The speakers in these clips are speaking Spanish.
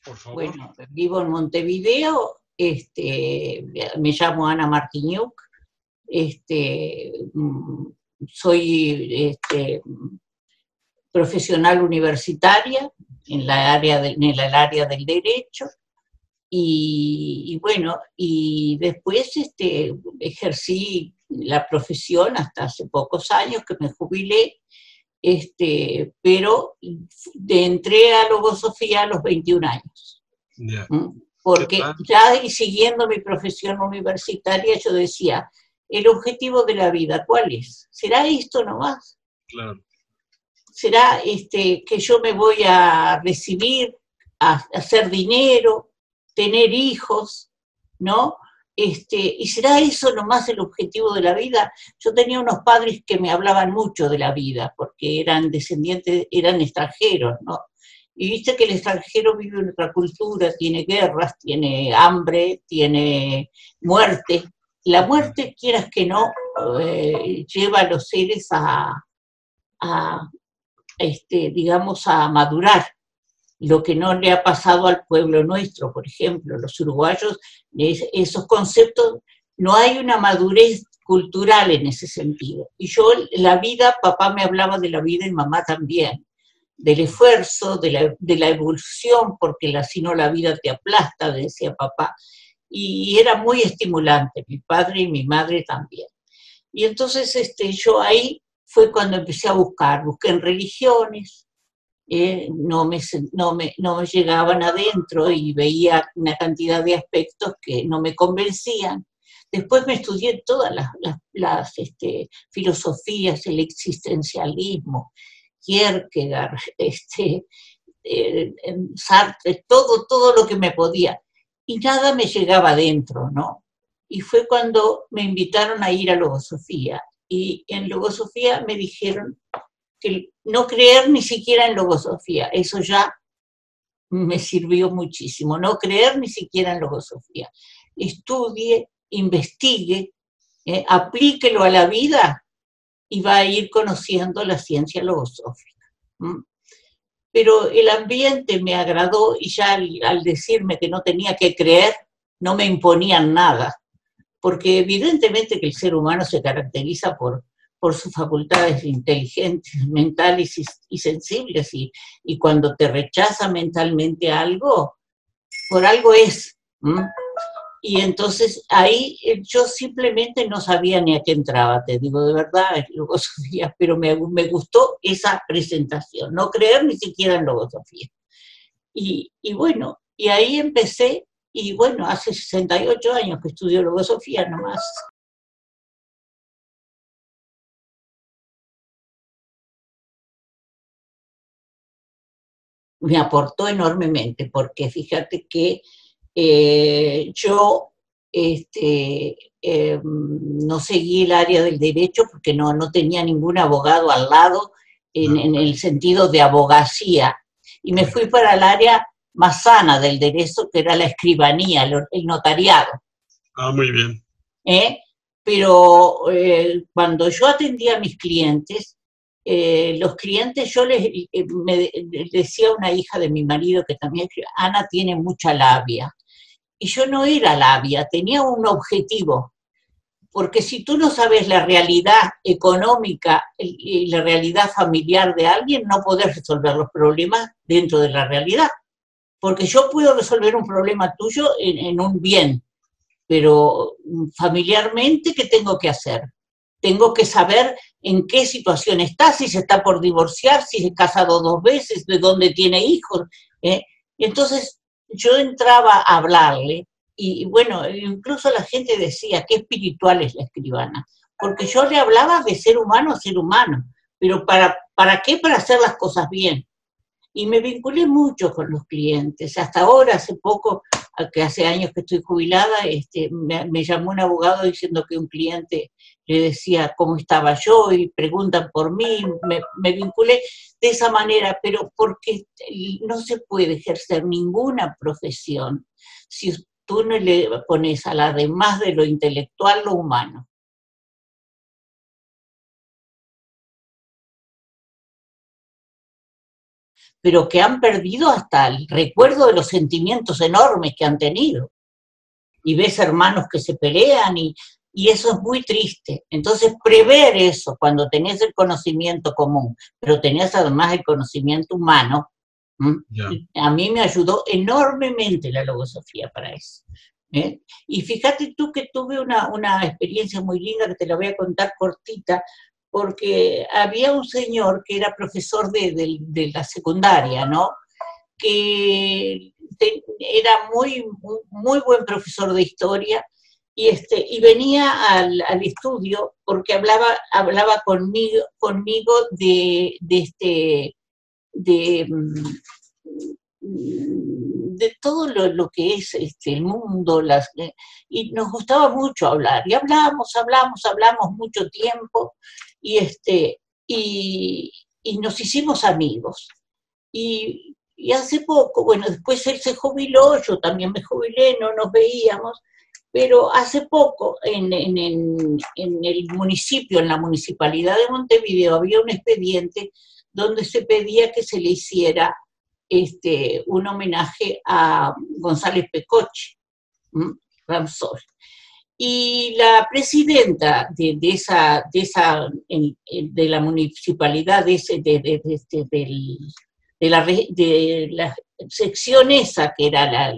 por favor. Bueno, vivo en Montevideo, me llamo Ana Martiñuk, este, mm, soy profesional universitaria en el área del derecho y bueno, y después ejercí la profesión hasta hace pocos años que me jubilé, pero entré a Logosofía a los 21 años. Ya. ¿Qué Porque tal? ya y siguiendo mi profesión universitaria yo decía, el objetivo de la vida, ¿cuál es? ¿Será esto nomás? Claro. ¿Será que yo me voy a recibir, a hacer dinero, tener hijos, ¿no? ¿Y será eso nomás el objetivo de la vida? Yo tenía unos padres que me hablaban mucho de la vida, porque eran descendientes, eran extranjeros, ¿no? Y viste que el extranjero vive en otra cultura, tiene guerras, tiene hambre, tiene muerte. La muerte, quieras que no, lleva a los seres a digamos, a madurar, lo que no le ha pasado al pueblo nuestro, por ejemplo, los uruguayos, esos conceptos, no hay una madurez cultural en ese sentido. Y yo, la vida, papá me hablaba de la vida y mamá también, del esfuerzo, de la evolución, porque si no la vida te aplasta, decía papá. Y era muy estimulante, mi padre y mi madre también. Y entonces yo ahí fue cuando empecé a busqué en religiones, no me llegaban adentro y veía una cantidad de aspectos que no me convencían. Después me estudié todas las filosofías, el existencialismo, Kierkegaard, Sartre, todo lo que me podía. Y nada me llegaba adentro, ¿no? Y fue cuando me invitaron a ir a Logosofía. Y en Logosofía me dijeron que no creer ni siquiera en Logosofía, eso ya me sirvió muchísimo, no creer ni siquiera en Logosofía. Estudie, investigue, aplíquelo a la vida y va a ir conociendo la ciencia logosófica. Pero el ambiente me agradó y ya al decirme que no tenía que creer, no me imponían nada, porque evidentemente que el ser humano se caracteriza por sus facultades inteligentes, mentales y sensibles, y cuando te rechaza mentalmente algo, por algo es. Y entonces ahí yo simplemente no sabía ni a qué entraba, te digo de verdad, Logosofía, pero me gustó esa presentación, no creer ni siquiera en Logosofía. Y bueno, y ahí empecé, y bueno, hace 68 años que estudio Logosofía nomás. Me aportó enormemente, porque fíjate que yo no seguí el área del derecho porque no tenía ningún abogado al lado en el sentido de abogacía, y me fui para el área más sana del derecho, que era la escribanía, el notariado. Ah, muy bien. Pero cuando yo atendía a mis clientes, los clientes, me decía una hija de mi marido que también escribe, Ana tiene mucha labia. Y yo no era labia, tenía un objetivo. Porque si tú no sabes la realidad económica y la realidad familiar de alguien, no podés resolver los problemas dentro de la realidad. Porque yo puedo resolver un problema tuyo en un bien, pero familiarmente, ¿qué tengo que hacer? Tengo que saber en qué situación está, si se está por divorciar, si se ha casado 2 veces, de dónde tiene hijos. ¿eh? Entonces yo entraba a hablarle y bueno, incluso la gente decía, qué espiritual es la escribana, porque yo le hablaba de ser humano a ser humano, pero ¿para qué? Para hacer las cosas bien. Y me vinculé mucho con los clientes. Hasta ahora, hace poco, que hace años que estoy jubilada, me llamó un abogado diciendo que un cliente le decía cómo estaba yo y preguntan por mí. Me vinculé de esa manera, pero porque no se puede ejercer ninguna profesión si tú no le pones a la además de lo intelectual lo humano. pero que han perdido hasta el recuerdo de los sentimientos enormes que han tenido. Y ves hermanos que se pelean y eso es muy triste. Entonces, prever eso cuando tenés el conocimiento común, pero tenés además el conocimiento humano, a mí me ayudó enormemente la logosofía para eso. Y fíjate tú que tuve una experiencia muy linda que te la voy a contar cortita, porque había un señor que era profesor de la secundaria, ¿no? Que era muy buen profesor de historia y venía al estudio porque hablaba conmigo de todo lo que es el mundo, y nos gustaba mucho hablar, y hablamos mucho tiempo, y nos hicimos amigos. Y hace poco, bueno, después él se jubiló, yo también me jubilé, no nos veíamos, pero hace poco en el municipio, en la municipalidad de Montevideo, había un expediente donde se pedía que se le hiciera un homenaje a González Pecoche, Ramsol. Y la presidenta de la municipalidad de la sección esa, que era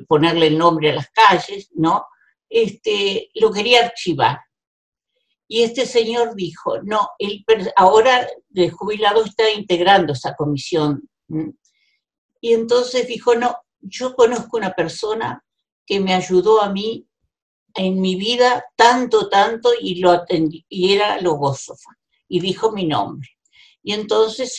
ponerle el nombre a las calles, ¿no? Lo quería archivar. Y este señor dijo, no, él ahora de jubilado está integrando esa comisión. Y entonces dijo, no, yo conozco una persona que me ayudó a mí en mi vida tanto, y lo atendí, y era logósofa. Y dijo mi nombre. Y entonces,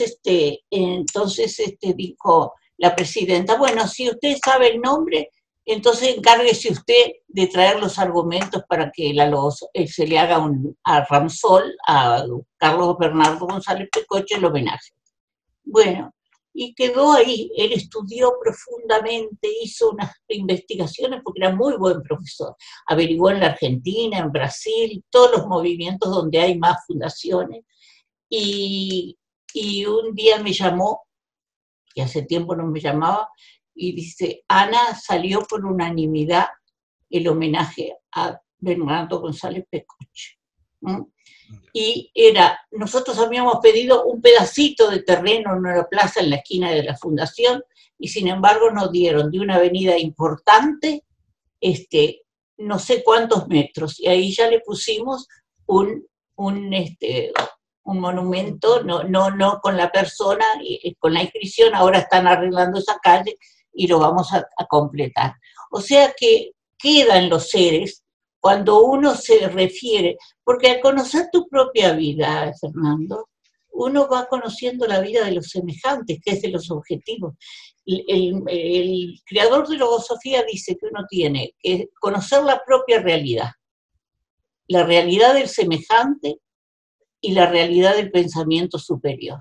dijo la presidenta, bueno, si usted sabe el nombre, entonces encárguese usted de traer los argumentos para que se le haga a Ramsol, a Carlos Bernardo González Pecoche, el homenaje. Bueno, y quedó ahí. Él estudió profundamente, hizo unas investigaciones porque era muy buen profesor. Averiguó en la Argentina, en Brasil, todos los movimientos donde hay más fundaciones. Y un día me llamó, que hace tiempo no me llamaba, y dice, Ana, salió por unanimidad el homenaje a Bernardo González Pecoche. Y nosotros habíamos pedido un pedacito de terreno en una plaza en la esquina de la fundación, y sin embargo nos dieron de una avenida importante, no sé cuántos metros, y ahí ya le pusimos un monumento, no con la persona, con la inscripción. Ahora están arreglando esa calle y lo vamos a completar. O sea que quedan los seres cuando uno se refiere, porque al conocer tu propia vida, Fernando, uno va conociendo la vida de los semejantes, que es de los objetivos. El creador de logosofía dice que uno tiene que conocer la propia realidad, la realidad del semejante y la realidad del pensamiento superior.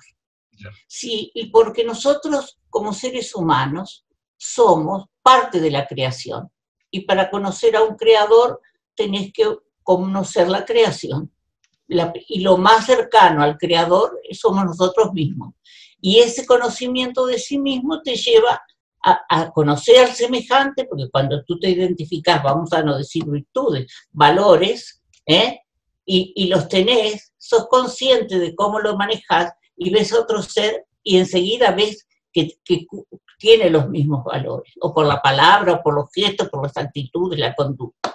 Sí, y porque nosotros, como seres humanos, somos parte de la creación. Y para conocer a un creador, tenés que conocer la creación. Y lo más cercano al creador somos nosotros mismos. Y ese conocimiento de sí mismo te lleva a conocer al semejante, porque cuando tú te identificas, vamos a no decir virtudes, valores, y los tenés, sos consciente de cómo lo manejás y ves a otro ser y enseguida ves que tiene los mismos valores, o por la palabra, o por los gestos, por las actitudes, la conducta.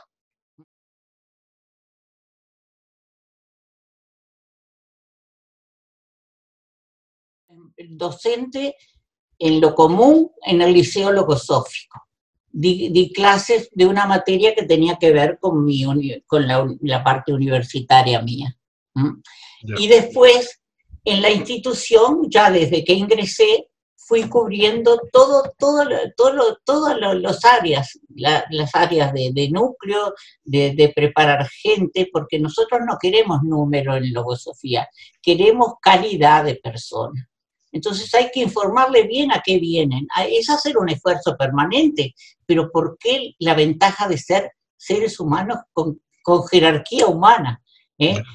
Docente en lo común en el Liceo Logosófico. Di clases de una materia que tenía que ver con la parte universitaria mía. Y después, en la institución, ya desde que ingresé, fui cubriendo todas las áreas, las áreas de núcleo, de preparar gente, porque nosotros no queremos número en logosofía, queremos calidad de personas. Entonces hay que informarle bien a qué vienen. Es hacer un esfuerzo permanente, pero ¿por qué la ventaja de ser seres humanos con jerarquía humana,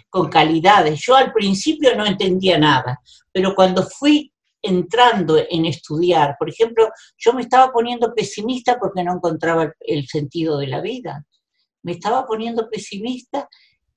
con calidades? Yo al principio no entendía nada, pero cuando fui entrando en estudiar. Por ejemplo, yo me estaba poniendo pesimista porque no encontraba el sentido de la vida. Me estaba poniendo pesimista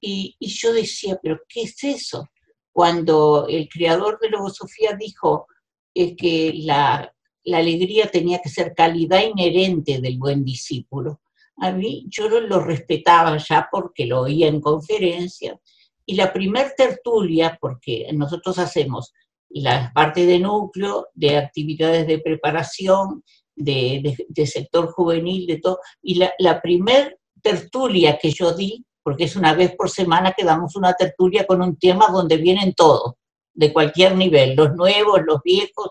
y yo decía, ¿pero qué es eso? Cuando el creador de Logosofía dijo que la alegría tenía que ser calidad inherente del buen discípulo, a mí yo lo respetaba ya porque lo oía en conferencias, y la primer tertulia, porque nosotros hacemos la parte de núcleo, de actividades de preparación, de sector juvenil, de todo, y la primer tertulia que yo di, porque es una vez por semana que damos una tertulia con un tema donde vienen todos, de cualquier nivel, los nuevos, los viejos,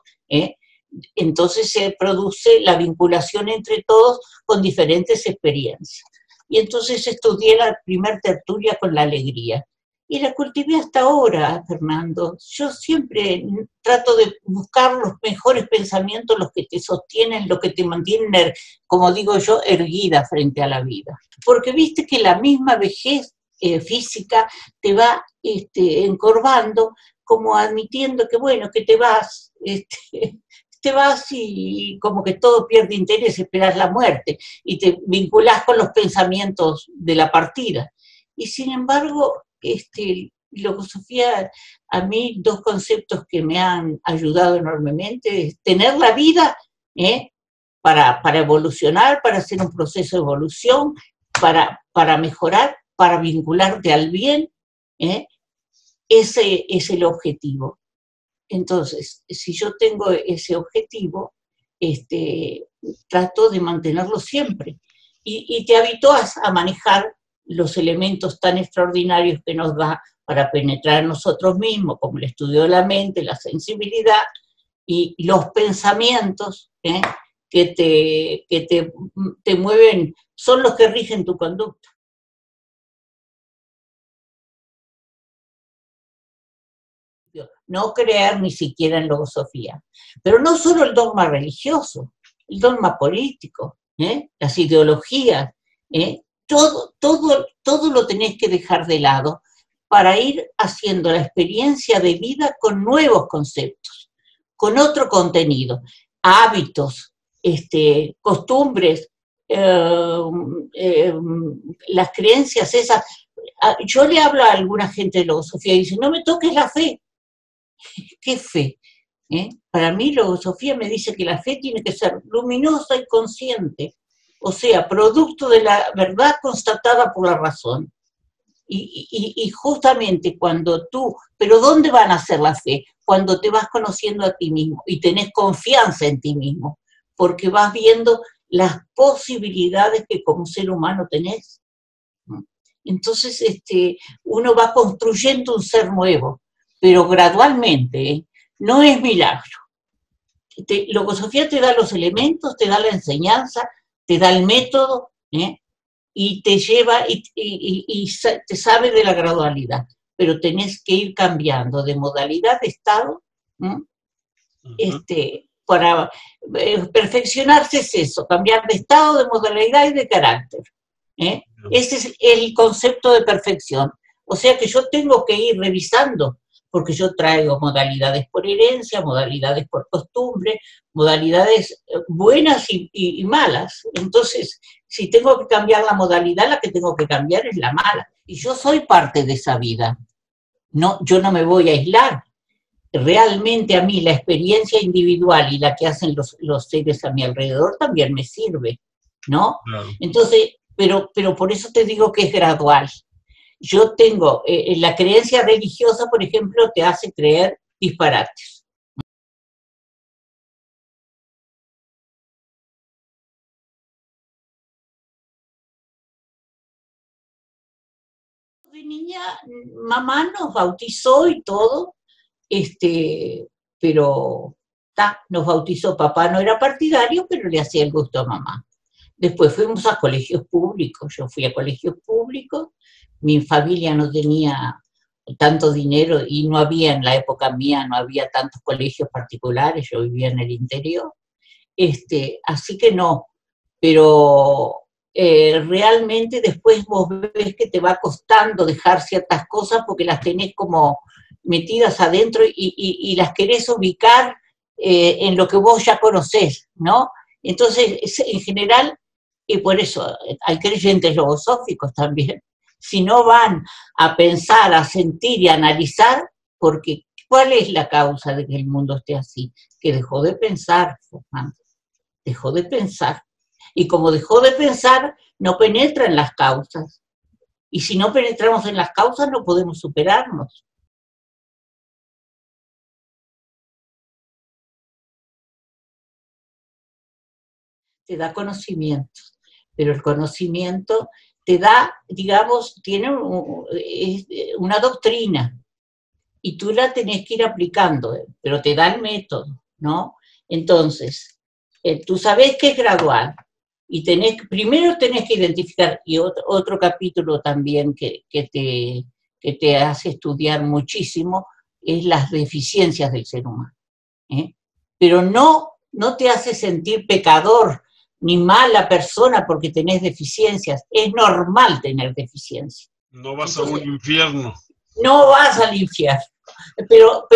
entonces se produce la vinculación entre todos con diferentes experiencias. Y entonces estudié la primer tertulia con la alegría. Y la cultivé hasta ahora, Fernando. Yo siempre trato de buscar los mejores pensamientos, los que te sostienen, los que te mantienen, como digo yo, erguida frente a la vida. Porque viste que la misma vejez física te va encorvando, como admitiendo que, bueno, que te vas y como que todo pierde interés, esperas la muerte, y te vinculás con los pensamientos de la partida. Y sin embargo, Logosofía, a mí dos conceptos que me han ayudado enormemente es tener la vida para evolucionar, para hacer un proceso de evolución, para mejorar, para vincularte al bien, ese es el objetivo. Entonces, si yo tengo ese objetivo, trato de mantenerlo siempre. Y te habitúas a manejar los elementos tan extraordinarios que nos da para penetrar en nosotros mismos, como el estudio de la mente, la sensibilidad y los pensamientos que te mueven, son los que rigen tu conducta. No creer ni siquiera en logosofía. Pero no solo el dogma religioso, el dogma político, las ideologías, todo lo tenés que dejar de lado para ir haciendo la experiencia de vida con nuevos conceptos, con otro contenido, hábitos, costumbres, las creencias esas. Yo le hablo a alguna gente de logosofía y dice, no me toques la fe. ¿Qué fe? Para mí, Logosofía me dice que la fe tiene que ser luminosa y consciente, o sea, producto de la verdad constatada por la razón. Y justamente cuando pero ¿dónde va a nacer la fe? Cuando te vas conociendo a ti mismo y tenés confianza en ti mismo, porque vas viendo las posibilidades que como ser humano tenés. Entonces, uno va construyendo un ser nuevo, pero gradualmente, no es milagro. Logosofía te da los elementos, te da la enseñanza, te da el método, y te lleva y te sabe de la gradualidad, pero tenés que ir cambiando de modalidad, de estado, para perfeccionarse es eso, cambiar de estado, de modalidad y de carácter. Ese es el concepto de perfección. O sea que yo tengo que ir revisando, porque yo traigo modalidades por herencia, modalidades por costumbre, modalidades buenas y malas. Entonces, si tengo que cambiar la modalidad, la que tengo que cambiar es la mala. Y yo soy parte de esa vida. No, yo no me voy a aislar. Realmente a mí la experiencia individual y la que hacen los seres a mi alrededor también me sirve, ¿no? Claro. Entonces, pero por eso te digo que es gradual. Yo tengo, la creencia religiosa, por ejemplo, te hace creer disparates. De niña, mamá nos bautizó y todo, pero nos bautizó, papá no era partidario, pero le hacía el gusto a mamá. Después fuimos a colegios públicos, yo fui a colegios públicos, mi familia no tenía tanto dinero y no había, en la época mía, no había tantos colegios particulares, yo vivía en el interior, así que no, pero realmente después vos ves que te va costando dejar ciertas cosas porque las tenés como metidas adentro y las querés ubicar en lo que vos ya conocés, ¿no? Entonces, en general, y por eso hay creyentes logosóficos también, si no van a pensar, a sentir y a analizar, porque ¿cuál es la causa de que el mundo esté así? Que dejó de pensar, Fernando, dejó de pensar. Y como dejó de pensar, no penetra en las causas. Y si no penetramos en las causas, no podemos superarnos. Te da conocimiento, pero el conocimiento te da, digamos, tiene una doctrina, y tú la tenés que ir aplicando, pero te da el método, ¿no? Entonces, tú sabés que es gradual, y primero tenés que identificar, y otro capítulo también que te hace estudiar muchísimo, es las deficiencias del ser humano. Pero no te hace sentir pecador, ni mala persona porque tenés deficiencias. Es normal tener deficiencias. No vas a un infierno. No vas al infierno, pero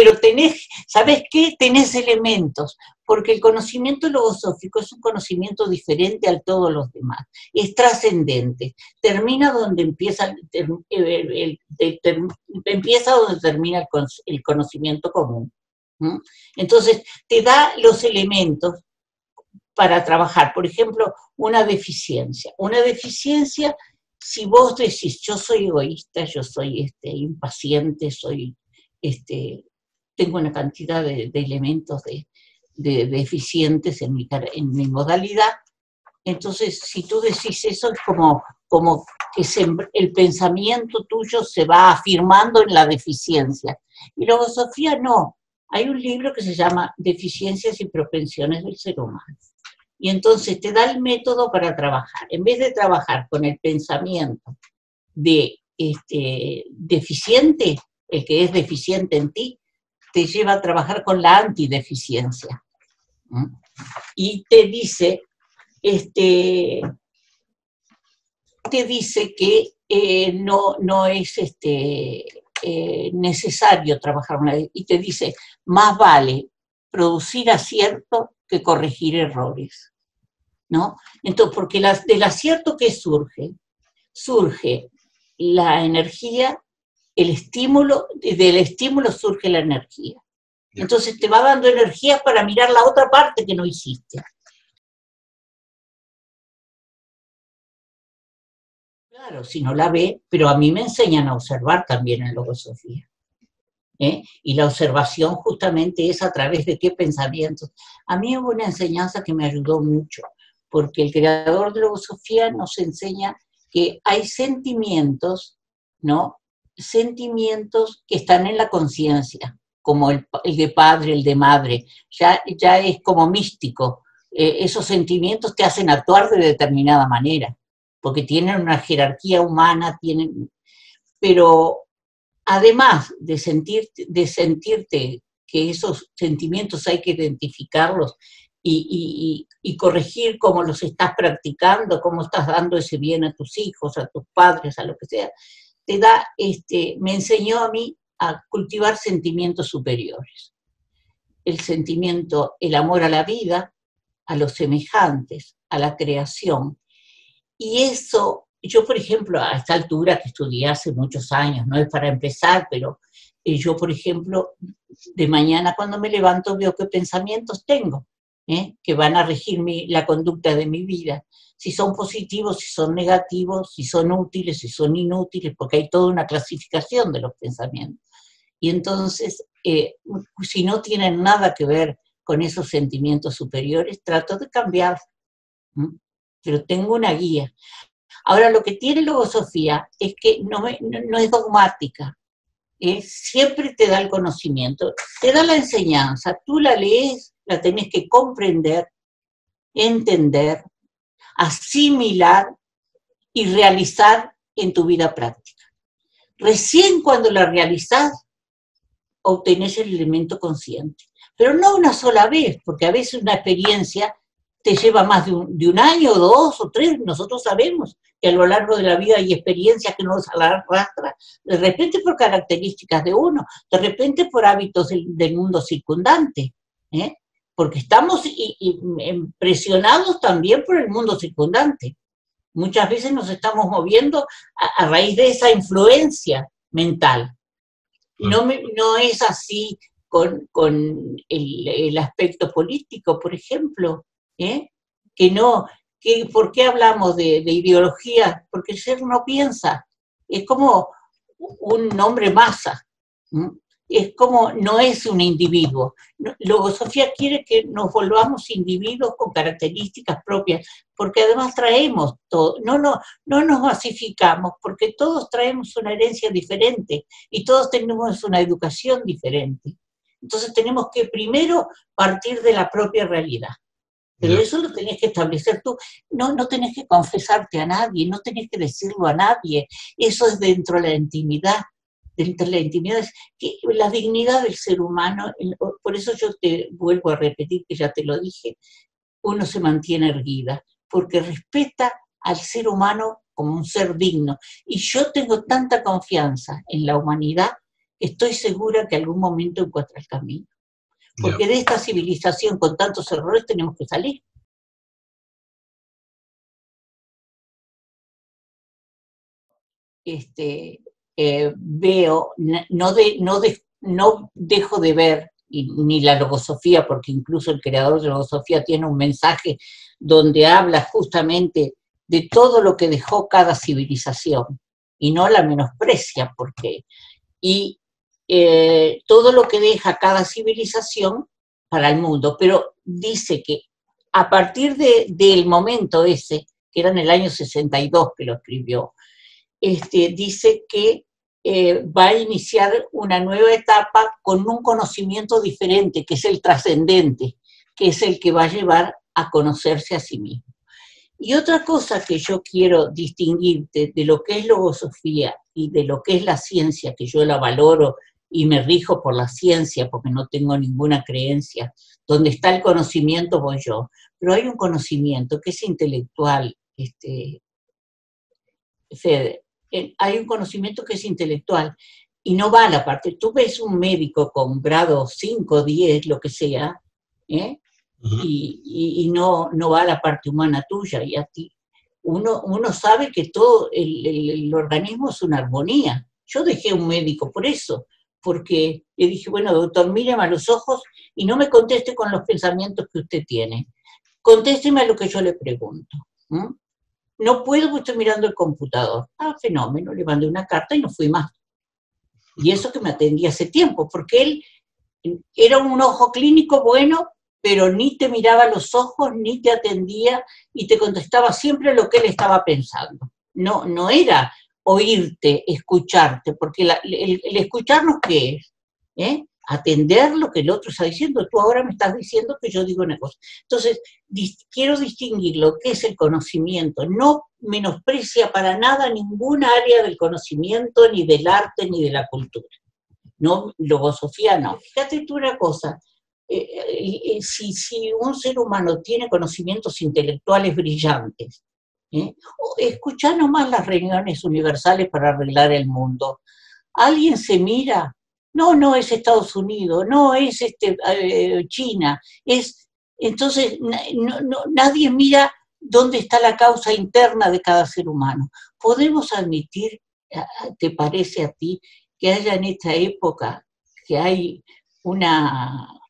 ¿sabés qué? Tenés elementos, porque el conocimiento logosófico es un conocimiento diferente a todos los demás, es trascendente, termina donde empieza, empieza donde termina el conocimiento común. Entonces, te da los elementos para trabajar. Por ejemplo, una deficiencia. Una deficiencia, si vos decís, yo soy egoísta, yo soy impaciente, tengo una cantidad de elementos de deficientes en mi modalidad, entonces si tú decís eso es como que el pensamiento tuyo se va afirmando en la deficiencia. Y luego, Sofía, no. Hay un libro que se llama Deficiencias y propensiones del ser humano. Y entonces te da el método para trabajar. En vez de trabajar con el pensamiento de deficiente, el que es deficiente en ti, te lleva a trabajar con la antideficiencia. Y te dice que no es necesario trabajar y te dice, más vale producir acierto que corregir errores, ¿no? Entonces, porque del acierto que surge la energía, el estímulo, del estímulo surge la energía. Entonces te va dando energía para mirar la otra parte que no hiciste. Claro, si no la ve, pero a mí me enseñan a observar también en logosofía. Y la observación justamente es a través de qué pensamientos. A mí hubo una enseñanza que me ayudó mucho, porque el creador de logosofía nos enseña que hay sentimientos, ¿no? Sentimientos que están en la conciencia, como el de padre, el de madre, ya es como místico. Esos sentimientos te hacen actuar de determinada manera, porque tienen una jerarquía humana, pero además de sentirte que esos sentimientos hay que identificarlos y corregir cómo los estás practicando, cómo estás dando ese bien a tus hijos, a tus padres, a lo que sea, me enseñó a mí a cultivar sentimientos superiores. El amor a la vida, a los semejantes, a la creación. Y eso, yo por ejemplo, a esta altura que estudié hace muchos años, no es para empezar, pero yo por ejemplo, de mañana cuando me levanto veo qué pensamientos tengo, que van a regir la conducta de mi vida. Si son positivos, si son negativos, si son útiles, si son inútiles, porque hay toda una clasificación de los pensamientos. Y entonces, si no tienen nada que ver con esos sentimientos superiores, trato de cambiar. Pero tengo una guía. Ahora, lo que tiene logosofía es que no es dogmática, siempre te da el conocimiento, te da la enseñanza, tú la lees, la tenés que comprender, entender, asimilar y realizar en tu vida práctica. Recién cuando la realizás, obtenés el elemento consciente, pero no una sola vez, porque a veces una experiencia te lleva más de un año, 2 o 3, nosotros sabemos que a lo largo de la vida hay experiencias que nos arrastran, de repente por características de uno, de repente por hábitos del mundo circundante, porque estamos presionados también por el mundo circundante. Muchas veces nos estamos moviendo a raíz de esa influencia mental. No es así con el aspecto político, por ejemplo, ¿eh? ¿Por qué hablamos de ideología? Porque el ser no piensa, es como un hombre masa, ¿eh? Es como, no es un individuo. Logosofía quiere que nos volvamos individuos con características propias, porque además traemos todo, no nos masificamos, porque todos traemos una herencia diferente y todos tenemos una educación diferente. Entonces tenemos que primero partir de la propia realidad. Pero eso lo tenés que establecer tú, no tenés que confesarte a nadie, no tenés que decirlo a nadie, eso es dentro de la intimidad. Dentro de la intimidad es que la dignidad del ser humano, por eso yo te vuelvo a repetir que ya te lo dije, uno se mantiene erguida, porque respeta al ser humano como un ser digno. Y yo tengo tanta confianza en la humanidad que estoy segura que algún momento encuentra el camino. Porque de esta civilización con tantos errores tenemos que salir. Veo, no dejo de ver, ni la logosofía, porque incluso el creador de la logosofía tiene un mensaje donde habla justamente de todo lo que dejó cada civilización, y no la menosprecia, todo lo que deja cada civilización para el mundo, pero dice que a partir del momento ese, que era en el año 62 que lo escribió, dice que va a iniciar una nueva etapa con un conocimiento diferente, que es el trascendente, que es el que va a llevar a conocerse a sí mismo. Y otra cosa que yo quiero distinguir de lo que es logosofía y de lo que es la ciencia, que yo la valoro y me rijo por la ciencia porque no tengo ninguna creencia, donde está el conocimiento voy yo, pero hay un conocimiento que es intelectual, Fede, hay un conocimiento que es intelectual y no va a la parte. Tú ves un médico con grado 5, 10, lo que sea, y no va a la parte humana tuya y a ti. Uno sabe que todo el organismo es una armonía. Yo dejé un médico por eso, porque le dije, bueno, doctor, míreme a los ojos y no me conteste con los pensamientos que usted tiene. Contésteme a lo que yo le pregunto. No puedo porque estoy mirando el computador. Ah, fenómeno, le mandé una carta y no fui más. Y eso que me atendía hace tiempo, porque él era un ojo clínico bueno, pero ni te miraba a los ojos, ni te atendía, y te contestaba siempre lo que él estaba pensando. No era oírte, escucharte, porque el escucharnos, ¿qué es? Atender lo que el otro está diciendo. Tú ahora me estás diciendo que yo digo una cosa. Entonces, quiero distinguir lo que es el conocimiento. No menosprecia para nada ninguna área del conocimiento, ni del arte, ni de la cultura. No, logosofía no. Fíjate tú una cosa, si un ser humano tiene conocimientos intelectuales brillantes, escuchá nomás las reuniones universales para arreglar el mundo. Alguien se mira, no es Estados Unidos, no es China, entonces nadie mira dónde está la causa interna de cada ser humano. Podemos admitir, ¿te parece a ti, que haya en esta época, que hay un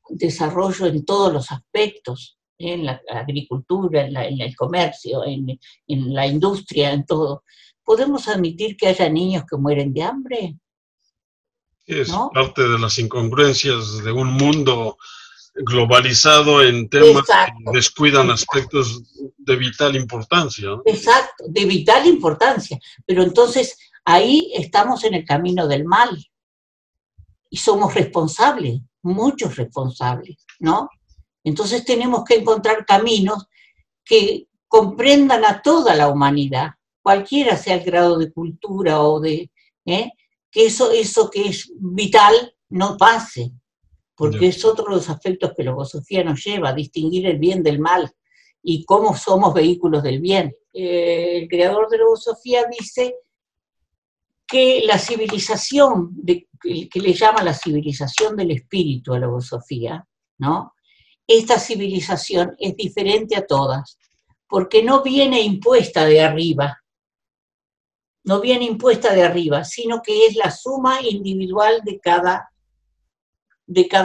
desarrollo en todos los aspectos, en la agricultura, en el comercio, en la industria, en todo? ¿Podemos admitir que haya niños que mueren de hambre? Es parte de las incongruencias de un mundo globalizado en temas que descuidan aspectos de vital importancia. Exacto, de vital importancia. Pero entonces ahí estamos en el camino del mal y somos responsables, muchos responsables, ¿no? Entonces tenemos que encontrar caminos que comprendan a toda la humanidad, cualquiera sea el grado de cultura o que eso que es vital no pase, porque es otro de los aspectos que la logosofía nos lleva, a distinguir el bien del mal y cómo somos vehículos del bien. El creador de la logosofía dice que la civilización, que le llama la civilización del espíritu a la logosofía, ¿no? esta civilización es diferente a todas, porque no viene impuesta de arriba, no viene impuesta de arriba, sino que es la suma individual de cada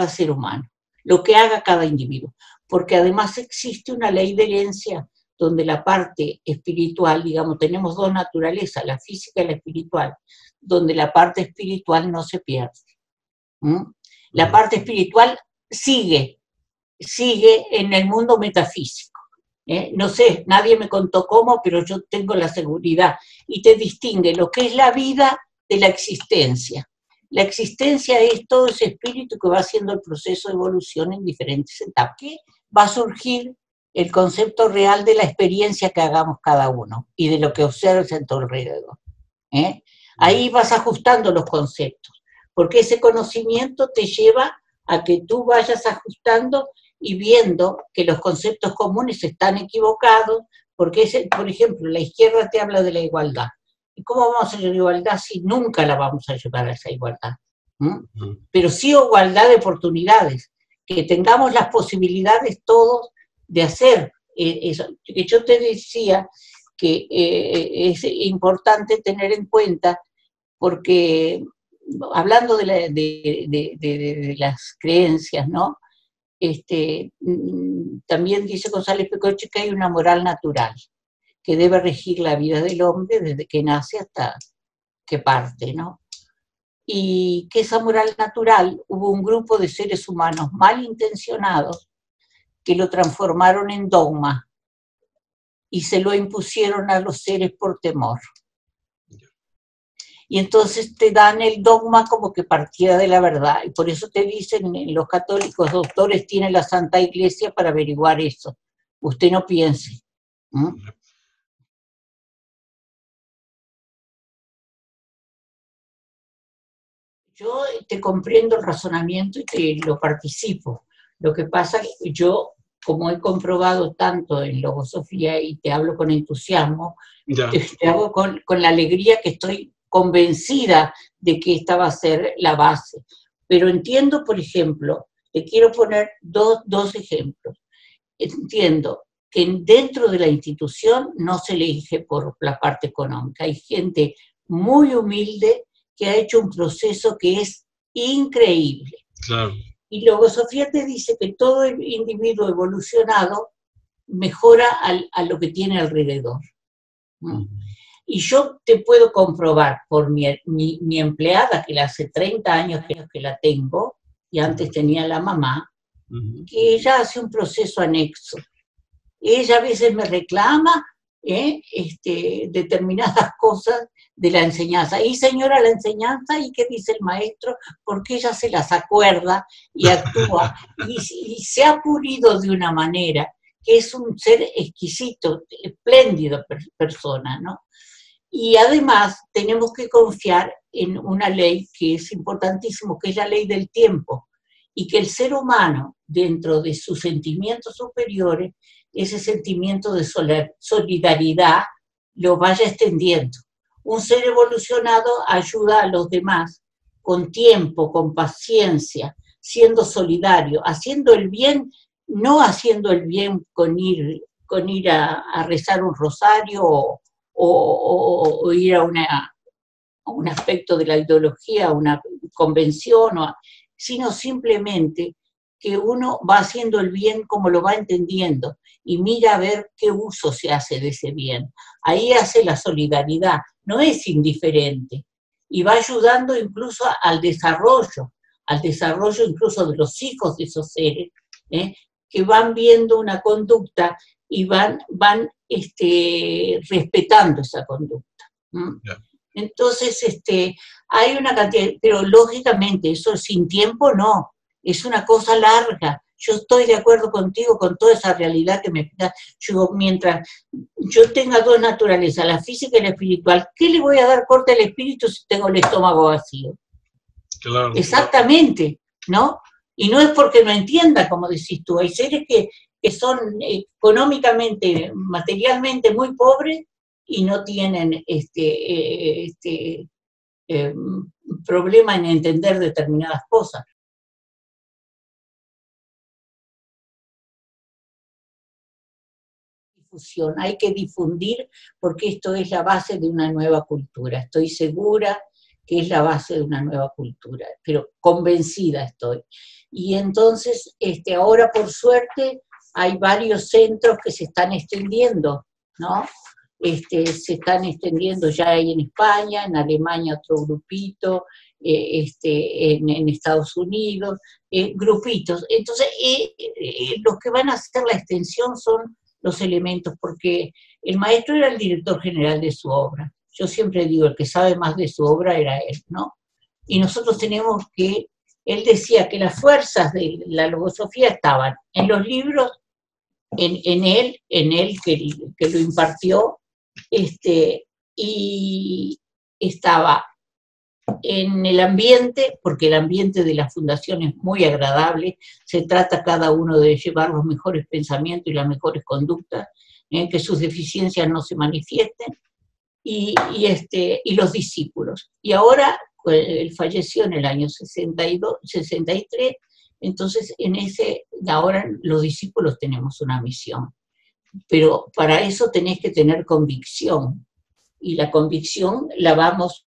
ser humano, lo que haga cada individuo. Porque además existe una ley de herencia donde la parte espiritual, digamos, tenemos dos naturalezas, la física y la espiritual, donde la parte espiritual no se pierde. La parte espiritual sigue en el mundo metafísico. No sé, nadie me contó cómo, pero yo tengo la seguridad. Y te distingue lo que es la vida de la existencia. La existencia es todo ese espíritu que va haciendo el proceso de evolución en diferentes etapas. Que va a surgir el concepto real de la experiencia que hagamos cada uno y de lo que observes en tu alrededor. Ahí vas ajustando los conceptos, porque ese conocimiento te lleva a que tú vayas ajustando y viendo que los conceptos comunes están equivocados, porque, por ejemplo, la izquierda te habla de la igualdad. ¿Y cómo vamos a llegar a la igualdad si nunca la vamos a llevar a esa igualdad? Pero sí igualdad de oportunidades, que tengamos las posibilidades todos de hacer eso. Que yo te decía que es importante tener en cuenta, porque hablando de las creencias, ¿no? También dice González Pecoche que hay una moral natural que debe regir la vida del hombre desde que nace hasta que parte, ¿no? Y que esa moral natural, hubo un grupo de seres humanos malintencionados que lo transformaron en dogma y se lo impusieron a los seres por temor. Y entonces te dan el dogma como que partiera de la verdad. Y por eso te dicen los católicos, doctores, tiene la Santa Iglesia para averiguar eso. Usted no piense. Yo te comprendo el razonamiento y te lo participo. Lo que pasa es que yo, como he comprobado tanto en Logosofía y te hablo con entusiasmo, te hago con la alegría que estoy convencida de que esta va a ser la base. Pero entiendo, por ejemplo, te quiero poner dos ejemplos. Entiendo que dentro de la institución no se elige por la parte económica. Hay gente muy humilde que ha hecho un proceso que es increíble. Claro. Y Logosofía te dice que todo el individuo evolucionado mejora a lo que tiene alrededor. Y yo te puedo comprobar por mi empleada, que hace 30 años que la tengo, y antes tenía la mamá, que ella hace un proceso anexo. Ella a veces me reclama determinadas cosas de la enseñanza. Y señora, la enseñanza, ¿y qué dice el maestro? Porque ella se las acuerda y actúa. Y se ha pulido de una manera que es un ser exquisito, espléndido persona, ¿no? Y además tenemos que confiar en una ley que es importantísimo, que es la ley del tiempo, y que el ser humano, dentro de sus sentimientos superiores, ese sentimiento de solidaridad lo vaya extendiendo. Un ser evolucionado ayuda a los demás con tiempo, con paciencia, siendo solidario, haciendo el bien, no haciendo el bien con ir a rezar un rosario o ir a un aspecto de la ideología, a una convención, sino simplemente que uno va haciendo el bien como lo va entendiendo y mira a ver qué uso se hace de ese bien. Ahí hace la solidaridad, no es indiferente, y va ayudando incluso al desarrollo incluso de los hijos de esos seres, que van viendo una conducta y van respetando esa conducta. Yeah. Entonces, hay una cantidad, pero lógicamente eso sin tiempo no, es una cosa larga. Yo estoy de acuerdo contigo con toda esa realidad que me da. Yo, mientras yo tenga dos naturalezas, la física y la espiritual, ¿qué le voy a dar corte al espíritu si tengo el estómago vacío? Claro. Exactamente, ¿no? Y no es porque no entienda, como decís tú, hay seres que son económicamente, materialmente muy pobres y no tienen problema en entender determinadas cosas. difusión, hay que difundir porque esto es la base de una nueva cultura. Estoy segura que es la base de una nueva cultura, pero convencida estoy. Y entonces, ahora por suerte, hay varios centros que se están extendiendo, ¿no? Se están extendiendo, ya hay en España, en Alemania otro grupito, en Estados Unidos, grupitos. Entonces, los que van a hacer la extensión son los elementos, porque el maestro era el director general de su obra. Yo siempre digo, el que sabe más de su obra era él, ¿no? Y nosotros tenemos que, él decía que las fuerzas de la logosofía estaban en los libros, en él que lo impartió, y estaba en el ambiente, porque el ambiente de la fundación es muy agradable, se trata cada uno de llevar los mejores pensamientos y las mejores conductas, que sus deficiencias no se manifiesten, y los discípulos. Y ahora, él falleció en el año 63, entonces ahora los discípulos tenemos una misión. Pero para eso tenés que tener convicción, y la convicción la vamos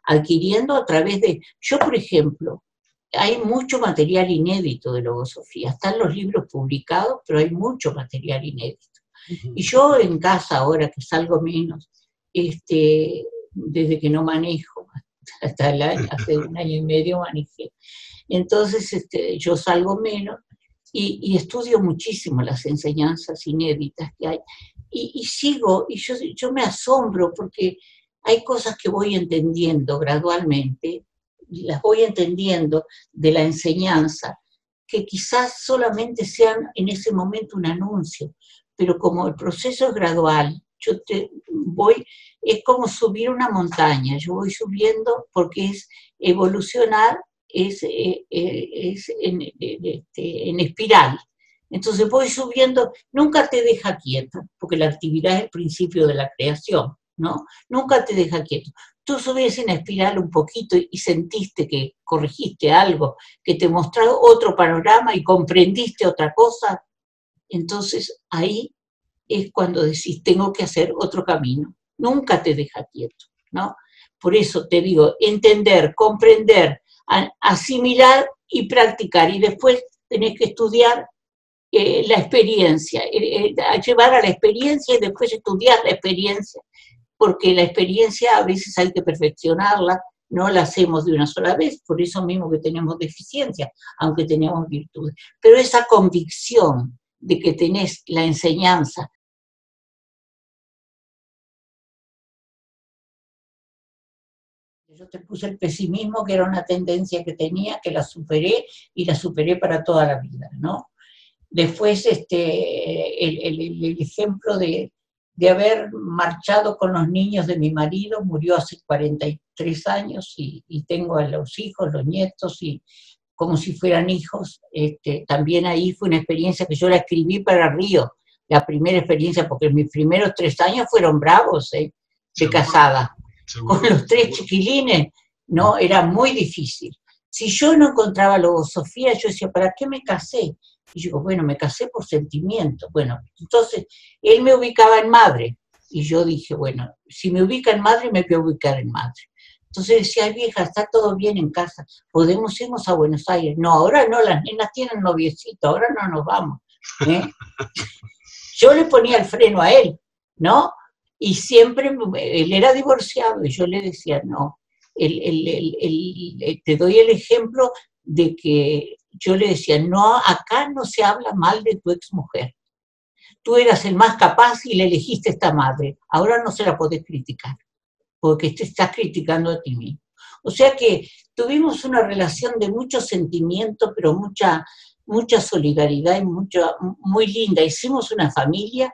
adquiriendo a través de... Yo, por ejemplo, hay mucho material inédito de logosofía, están los libros publicados, pero hay mucho material inédito. Y yo en casa, ahora que salgo menos, desde que no manejo, hasta hace un año y medio manejé, entonces yo salgo menos, y estudio muchísimo las enseñanzas inéditas que hay, y sigo, y yo me asombro porque hay cosas que voy entendiendo gradualmente, las voy entendiendo de la enseñanza, que quizás solamente sean en ese momento un anuncio, pero como el proceso es gradual, es como subir una montaña, yo voy subiendo porque es evolucionar, es en espiral. Entonces voy subiendo, nunca te deja quieto, porque la actividad es el principio de la creación, ¿no? Nunca te deja quieto. Tú subís en espiral un poquito y sentiste que corregiste algo, que te mostró otro panorama y comprendiste otra cosa, entonces ahí es cuando decís, tengo que hacer otro camino. Nunca te deja quieto, ¿no? Por eso te digo, entender, comprender, asimilar y practicar, y después tenés que estudiar la experiencia, llevar a la experiencia y después estudiar la experiencia, porque la experiencia a veces hay que perfeccionarla, no la hacemos de una sola vez, por eso mismo que tenemos deficiencias, aunque tenemos virtudes. Pero esa convicción de que tenés la enseñanza, yo te puse el pesimismo, que era una tendencia que tenía, que la superé, y la superé para toda la vida, ¿no? Después, el ejemplo de haber marchado con los niños de mi marido, murió hace 43 años, y tengo a los hijos, los nietos, y como si fueran hijos. También ahí fue una experiencia que yo la escribí para Río, la primera experiencia, porque mis primeros 3 años fueron bravos, de casada. Con los 3 chiquilines, ¿no? Era muy difícil. Si yo no encontraba logosofía, yo decía, ¿para qué me casé? Y yo digo, bueno, me casé por sentimiento. Bueno, entonces, él me ubicaba en madre. Y yo dije, bueno, si me ubica en madre, me voy a ubicar en madre. Entonces decía, ay, vieja, está todo bien en casa, podemos irnos a Buenos Aires. No, ahora no, las nenas tienen noviecito, ahora no nos vamos. Yo le ponía el freno a él, ¿no? Y siempre, él era divorciado, y yo le decía, no, te doy el ejemplo de que yo le decía, no, acá no se habla mal de tu exmujer. Tú eras el más capaz y le elegiste esta madre, ahora no se la podés criticar, porque te estás criticando a ti mismo. O sea que tuvimos una relación de mucho sentimiento, pero mucha solidaridad y muy linda. Hicimos una familia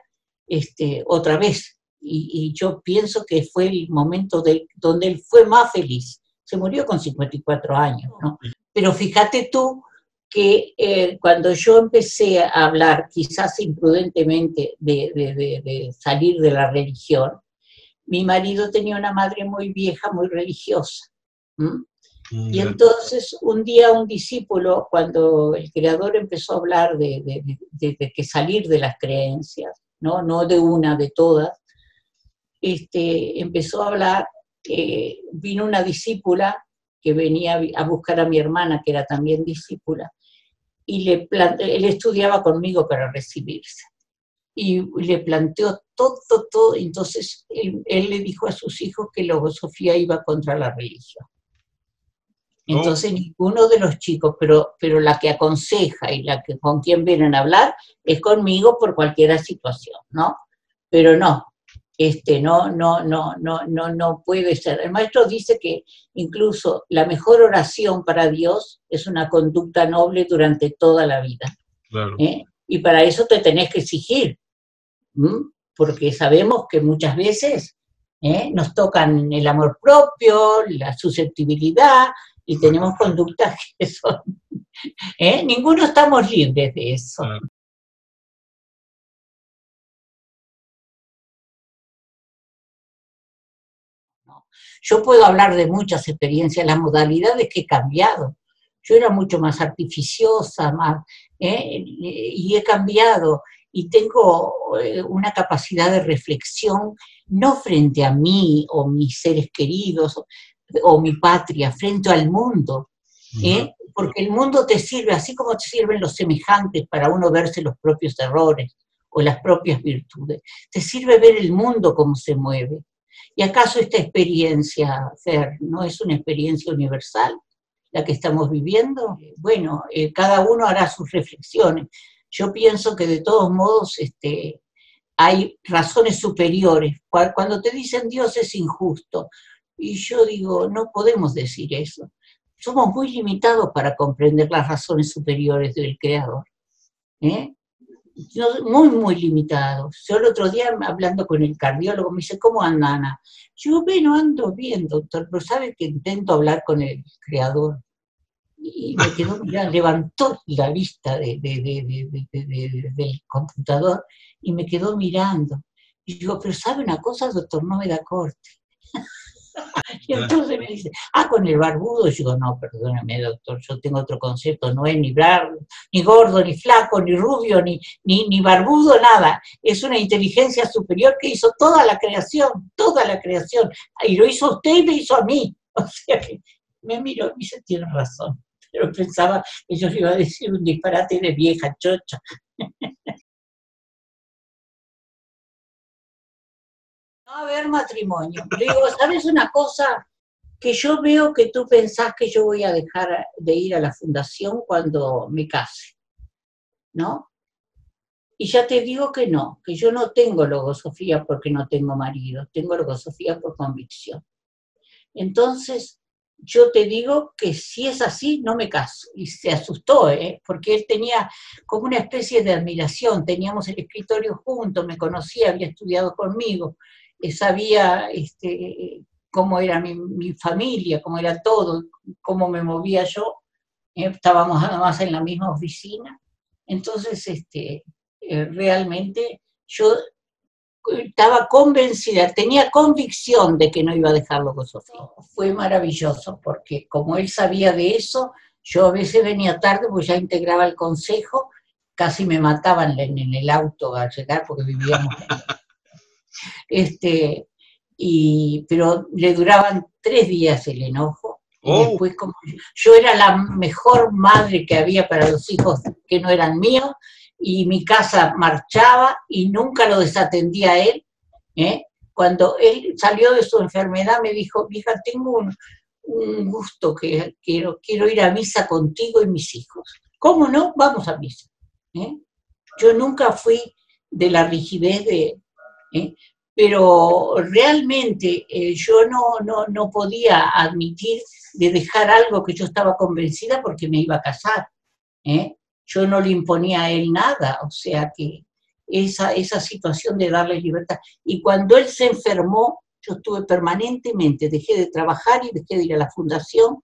otra vez. Y yo pienso que fue el momento donde él fue más feliz. Se murió con 54 años, ¿no? Pero fíjate tú que cuando yo empecé a hablar, quizás imprudentemente, de salir de la religión, mi marido tenía una madre muy vieja, muy religiosa. Y entonces un día un discípulo, cuando el creador empezó a hablar de que salir de las creencias, no de una, de todas, empezó a hablar, vino una discípula que venía a buscar a mi hermana, que era también discípula, y él estudiaba conmigo para recibirse. Y le planteó todo, entonces él le dijo a sus hijos que Logosofía iba contra la religión. Entonces ninguno de los chicos, pero la que aconseja y la que con quien vienen a hablar es conmigo por cualquier situación, ¿no? Pero no puede ser. El maestro dice que incluso la mejor oración para Dios es una conducta noble durante toda la vida. Claro. Y para eso te tenés que exigir, porque sabemos que muchas veces nos tocan el amor propio, la susceptibilidad, y tenemos conductas que son... Ninguno estamos libres de eso. Claro. Yo puedo hablar de muchas experiencias, las modalidades que he cambiado. Yo era mucho más artificiosa, y he cambiado, y tengo una capacidad de reflexión, no frente a mí o mis seres queridos o mi patria, frente al mundo, porque el mundo te sirve, así como te sirven los semejantes para uno verse los propios errores o las propias virtudes, te sirve ver el mundo cómo se mueve. ¿Y acaso esta experiencia, Fer, no es una experiencia universal la que estamos viviendo? Bueno, cada uno hará sus reflexiones. Yo pienso que de todos modos hay razones superiores. Cuando te dicen Dios es injusto, y yo digo, no podemos decir eso. Somos muy limitados para comprender las razones superiores del Creador. Muy, muy limitados. Yo el otro día, hablando con el cardiólogo, me dice, ¿cómo anda, Ana? Yo, bueno, ando bien, doctor, pero sabe que intento hablar con el Creador. Y me quedó mirando, levantó la vista del computador y me quedó mirando. Y digo, pero ¿sabe una cosa, doctor? No me da corte. Y entonces me dice, con el barbudo. Y digo, no, perdóname, doctor, yo tengo otro concepto, no es ni gordo, ni flaco, ni rubio, ni barbudo, nada. Es una inteligencia superior que hizo toda la creación. Y lo hizo a usted y me hizo a mí. O sea que me miró y me dice, tiene razón. Pero pensaba que yo le iba a decir un disparate de vieja chocha. No va a haber matrimonio. Le digo, ¿sabes una cosa? Que yo veo que tú pensás que yo voy a dejar de ir a la fundación cuando me case, ¿no? Y ya te digo que no, que yo no tengo logosofía porque no tengo marido, tengo logosofía por convicción. Entonces, yo te digo que si es así, no me caso. Y se asustó, porque él tenía como una especie de admiración, teníamos el escritorio juntos, me conocía, había estudiado conmigo, sabía cómo era mi familia, cómo era todo, cómo me movía yo, estábamos nada más en la misma oficina. Entonces, realmente yo estaba convencida, tenía convicción de que no iba a dejarlo con Sofía. Fue maravilloso, porque como él sabía de eso, yo a veces venía tarde, porque ya integraba el consejo, casi me mataban en el auto al llegar, porque vivíamos pero le duraban 3 días el enojo, y después como yo era la mejor madre que había para los hijos que no eran míos, y mi casa marchaba y nunca lo desatendía a él. Cuando él salió de su enfermedad me dijo, hija, tengo un gusto que quiero ir a misa contigo y mis hijos. ¿Cómo no? Vamos a misa. Yo nunca fui de la rigidez pero realmente yo no podía admitir de dejar algo que yo estaba convencida porque me iba a casar. Yo no le imponía a él nada, o sea que esa situación de darle libertad. Y cuando él se enfermó, yo estuve permanentemente, dejé de trabajar y dejé de ir a la fundación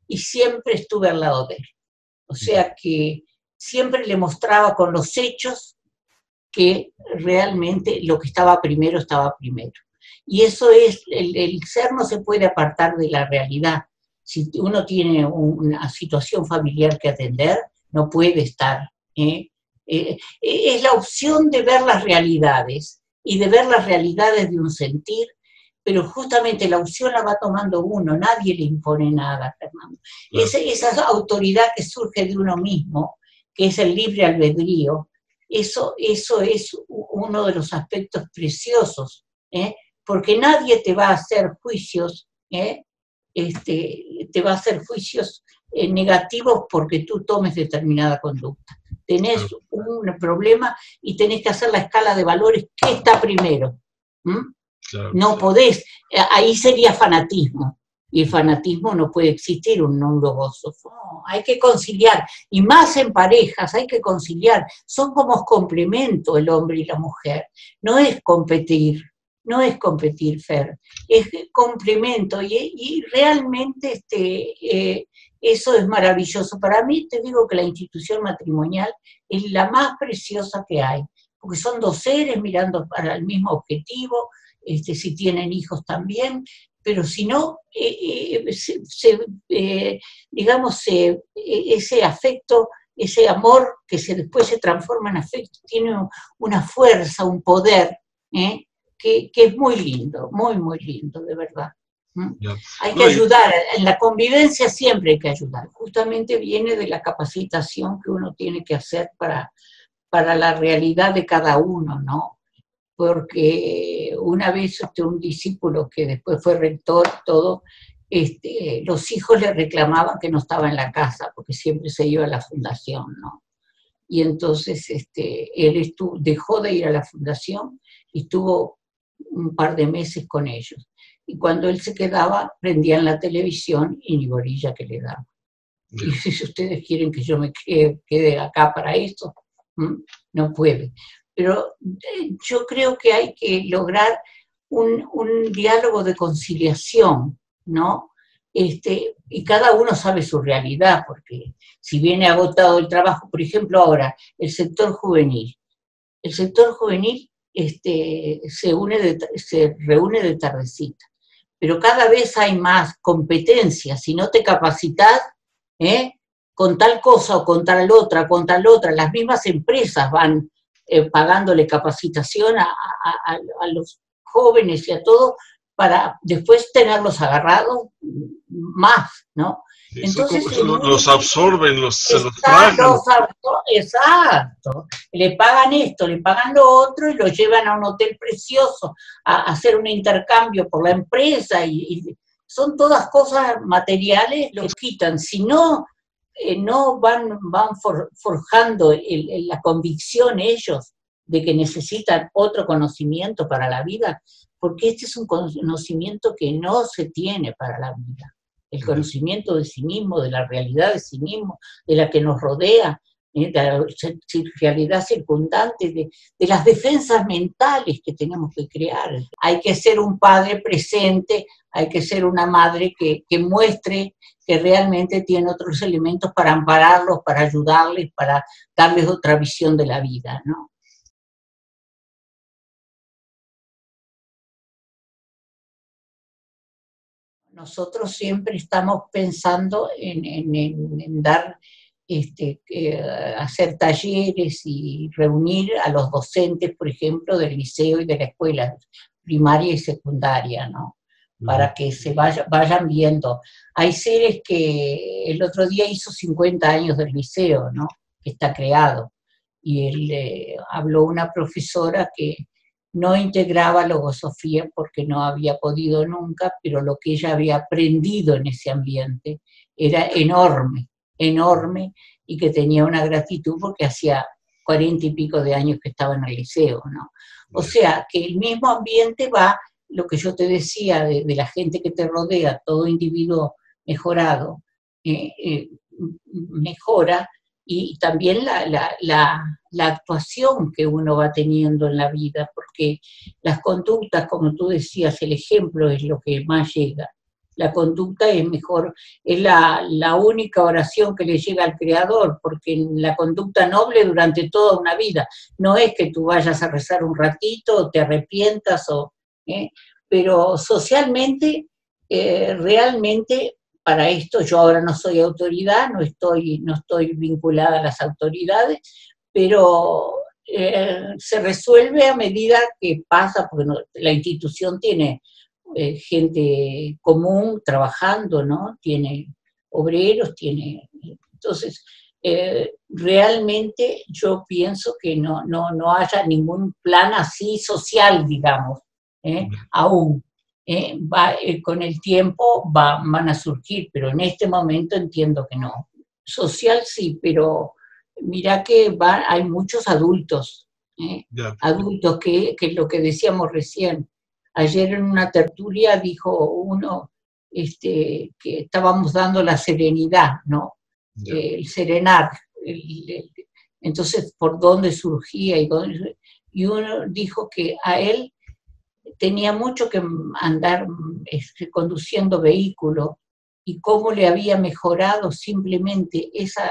y siempre estuve al lado de él. O sea que siempre le mostraba con los hechos que realmente lo que estaba primero. Y eso es, el ser no se puede apartar de la realidad. Si uno tiene una situación familiar que atender, no puede estar Es la opción de ver las realidades y de ver las realidades de un sentir, pero justamente la opción la va tomando uno, nadie le impone nada, Fernando. No. Esa autoridad que surge de uno mismo, que es el libre albedrío, eso es uno de los aspectos preciosos, porque nadie te va a hacer juicios, te va a hacer juicios negativos porque tú tomes determinada conducta. Tenés un problema y tenés que hacer la escala de valores, ¿qué está primero? Claro, no podés, ahí sería fanatismo, y el fanatismo no puede existir un mundo gozoso. No, hay que conciliar, y más en parejas hay que conciliar, son como complemento el hombre y la mujer, no es competir, Fer, es complemento, y realmente eso es maravilloso. Para mí, te digo que la institución matrimonial es la más preciosa que hay, porque son dos seres mirando para el mismo objetivo, si tienen hijos también, pero si no, digamos, ese afecto, ese amor que después se transforma en afecto, tiene una fuerza, un poder, que es muy lindo, muy, muy lindo, de verdad. Hay que ayudar, en la convivencia siempre hay que ayudar, justamente viene de la capacitación que uno tiene que hacer para la realidad de cada uno, ¿no? Porque una vez un discípulo que después fue rector, todo, los hijos le reclamaban que no estaba en la casa, porque siempre se iba a la fundación, ¿no? Y entonces él dejó de ir a la fundación y estuvo un par de meses con ellos. Y cuando él se quedaba, prendían la televisión y ni bolilla que le daban. Y si ustedes quieren que yo me quede acá para eso, no puede. Pero yo creo que hay que lograr un diálogo de conciliación, ¿no? Y cada uno sabe su realidad, porque si viene agotado el trabajo, por ejemplo ahora, el sector juvenil se reúne de tardecita, pero cada vez hay más competencia. Si no te capacitas, con tal cosa o con tal otra, las mismas empresas van pagándole capacitación a los jóvenes y a todos para después tenerlos agarrados más, ¿no? Entonces, los absorben, se los tragan. Exacto. Le pagan esto, le pagan lo otro y lo llevan a un hotel precioso a hacer un intercambio por la empresa y son todas cosas materiales, los quitan. Si no, no van forjando la convicción ellos de que necesitan otro conocimiento para la vida, porque este es un conocimiento que no se tiene para la vida. El conocimiento de sí mismo, de la realidad de sí mismo, de la que nos rodea, de la realidad circundante, de las defensas mentales que tenemos que crear. Hay que ser un padre presente, hay que ser una madre que muestre que realmente tiene otros elementos para ampararlos, para ayudarles, para darles otra visión de la vida, ¿no? Nosotros siempre estamos pensando en dar, hacer talleres y reunir a los docentes, por ejemplo, del liceo y de la escuela primaria y secundaria, ¿no? Para que se vayan viendo. Hay seres que el otro día hizo 50 años del liceo, ¿no? Que está creado. Y él habló una profesora que no integraba logosofía porque no había podido nunca, pero lo que ella había aprendido en ese ambiente era enorme, enorme, y que tenía una gratitud porque hacía 40 y pico de años que estaba en el liceo, ¿no? O sea, que el mismo ambiente va, lo que yo te decía, de la gente que te rodea, todo individuo mejorado, mejora, y también la actuación que uno va teniendo en la vida, porque las conductas, como tú decías, el ejemplo es lo que más llega. La conducta es mejor, es la única oración que le llega al Creador, porque la conducta noble durante toda una vida, no es que tú vayas a rezar un ratito, o te arrepientas, pero socialmente, realmente, para esto yo ahora no soy autoridad, no estoy vinculada a las autoridades, pero se resuelve a medida que pasa, porque la institución tiene gente común trabajando, ¿no? Tiene obreros, tiene... Entonces, realmente yo pienso que no haya ningún plan así social, digamos, aún. Con el tiempo van a surgir, pero en este momento entiendo que no. Social sí, pero mira que hay muchos adultos, adultos que es lo que decíamos recién. Ayer en una tertulia dijo uno que estábamos dando la serenidad, ¿no? El serenar. Entonces, ¿por dónde surgía? Y uno dijo que a él tenía mucho que andar conduciendo vehículos y cómo le había mejorado simplemente ese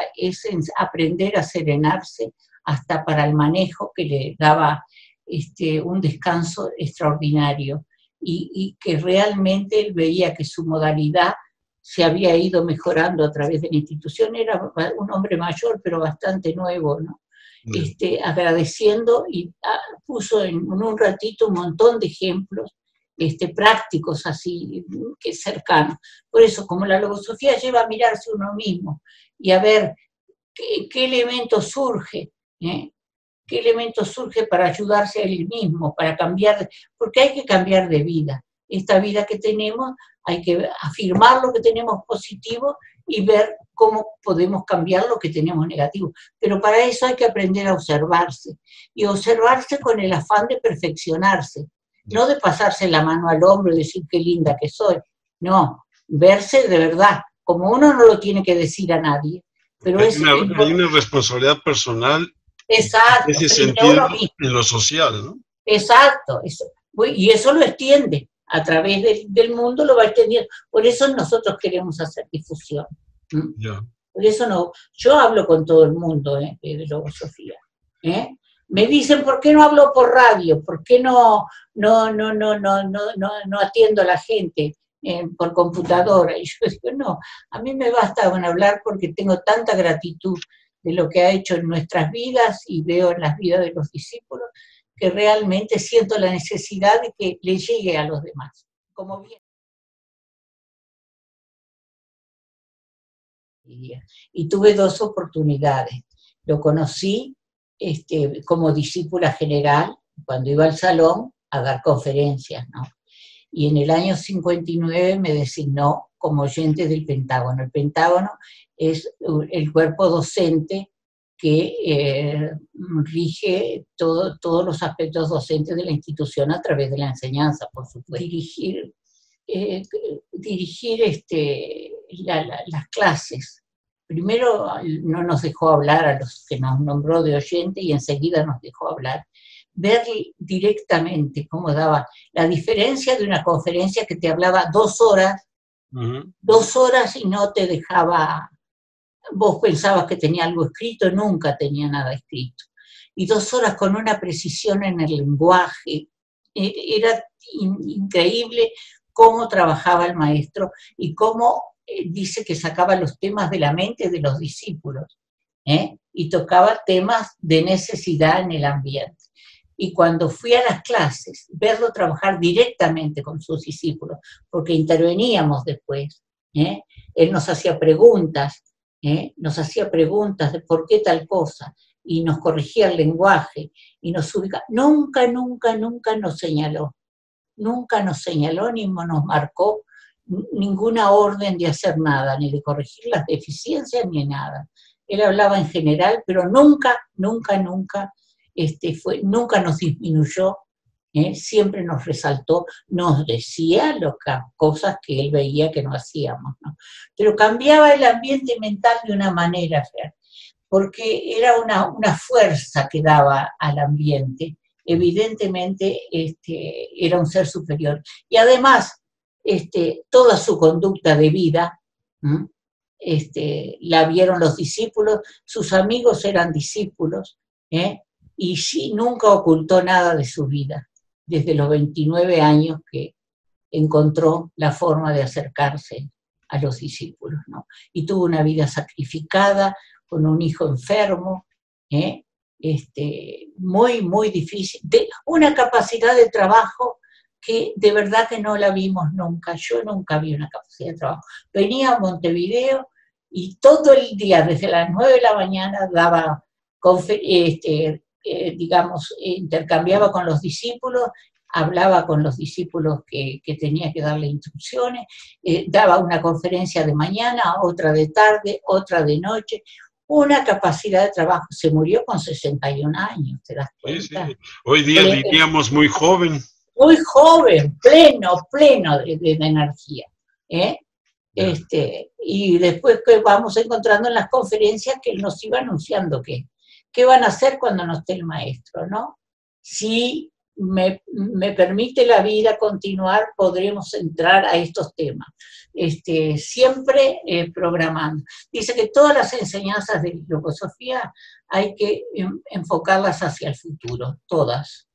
aprender a serenarse hasta para el manejo, que le daba un descanso extraordinario, y que realmente él veía que su modalidad se había ido mejorando a través de la institución. Era un hombre mayor, pero bastante nuevo, ¿no? Agradeciendo, y puso en un ratito un montón de ejemplos prácticos así, que cercanos. Por eso, como la logosofía lleva a mirarse uno mismo y a ver qué elemento surge, qué elemento surge para ayudarse a él mismo, para cambiar, porque hay que cambiar de vida. Esta vida que tenemos, hay que afirmar lo que tenemos positivo y ver cómo podemos cambiar lo que tenemos negativo. Pero para eso hay que aprender a observarse, y observarse con el afán de perfeccionarse, no de pasarse la mano al hombro y decir qué linda que soy, no, verse de verdad, como uno no lo tiene que decir a nadie. Pero hay una responsabilidad personal, exacto, en ese sentido, en lo social, ¿no? Exacto, y eso lo extiende, a través del mundo lo va extendiendo. Por eso nosotros queremos hacer difusión. Yeah. Por eso yo hablo con todo el mundo de logosofía. Me dicen, ¿por qué no hablo por radio? ¿Por qué no atiendo a la gente por computadora? Y yo digo, no, a mí me basta con hablar, porque tengo tanta gratitud de lo que ha hecho en nuestras vidas y veo en las vidas de los discípulos, que realmente siento la necesidad de que le llegue a los demás. Como bien. Y tuve 2 oportunidades. Lo conocí como discípula general, cuando iba al salón a dar conferencias, ¿no? Y en el año 59 me designó como oyente del Pentágono. El Pentágono es el cuerpo docente que rige todos los aspectos docentes de la institución a través de la enseñanza, por supuesto. Dirigir las clases. Primero no nos dejó hablar a los que nos nombró de oyente, y enseguida nos dejó hablar. Ver directamente cómo daba la diferencia de una conferencia que te hablaba 2 horas, 2 horas, y no te dejaba... Vos pensabas que tenía algo escrito, nunca tenía nada escrito. Y 2 horas con una precisión en el lenguaje. Era increíble cómo trabajaba el maestro y cómo dice que sacaba los temas de la mente de los discípulos, y tocaba temas de necesidad en el ambiente. Y cuando fui a las clases, verlo trabajar directamente con sus discípulos, porque interveníamos después, él nos hacía preguntas, de por qué tal cosa, y nos corregía el lenguaje, y nos ubicaba. Nunca nos señaló ni nos marcó ninguna orden de hacer nada, ni de corregir las deficiencias, ni nada. Él hablaba en general, pero nunca nos disminuyó, siempre nos resaltó, nos decía cosas que él veía que no hacíamos, ¿no? Pero cambiaba el ambiente mental de una manera, porque era una fuerza que daba al ambiente. Evidentemente era un ser superior. Y además, toda su conducta de vida, la vieron los discípulos, sus amigos eran discípulos, y sí, nunca ocultó nada de su vida, desde los 29 años que encontró la forma de acercarse a los discípulos, ¿no? Y tuvo una vida sacrificada, con un hijo enfermo, muy, muy difícil, una capacidad de trabajo que de verdad que no la vimos nunca. Yo nunca vi una capacidad de trabajo. Venía a Montevideo y todo el día, desde las 9 de la mañana, daba, digamos, intercambiaba con los discípulos, hablaba con los discípulos que tenía que darle instrucciones, daba una conferencia de mañana, otra de tarde, otra de noche, una capacidad de trabajo. Se murió con 61 años, ¿te das cuenta? Sí, sí. Hoy día diríamos muy joven. Muy joven, pleno de energía. Y después que vamos encontrando en las conferencias que él nos iba anunciando qué van a hacer cuando no esté el maestro, ¿no? Si me permite la vida continuar, podremos entrar a estos temas. Siempre programando. Dice que todas las enseñanzas de filosofía hay que enfocarlas hacia el futuro, todas.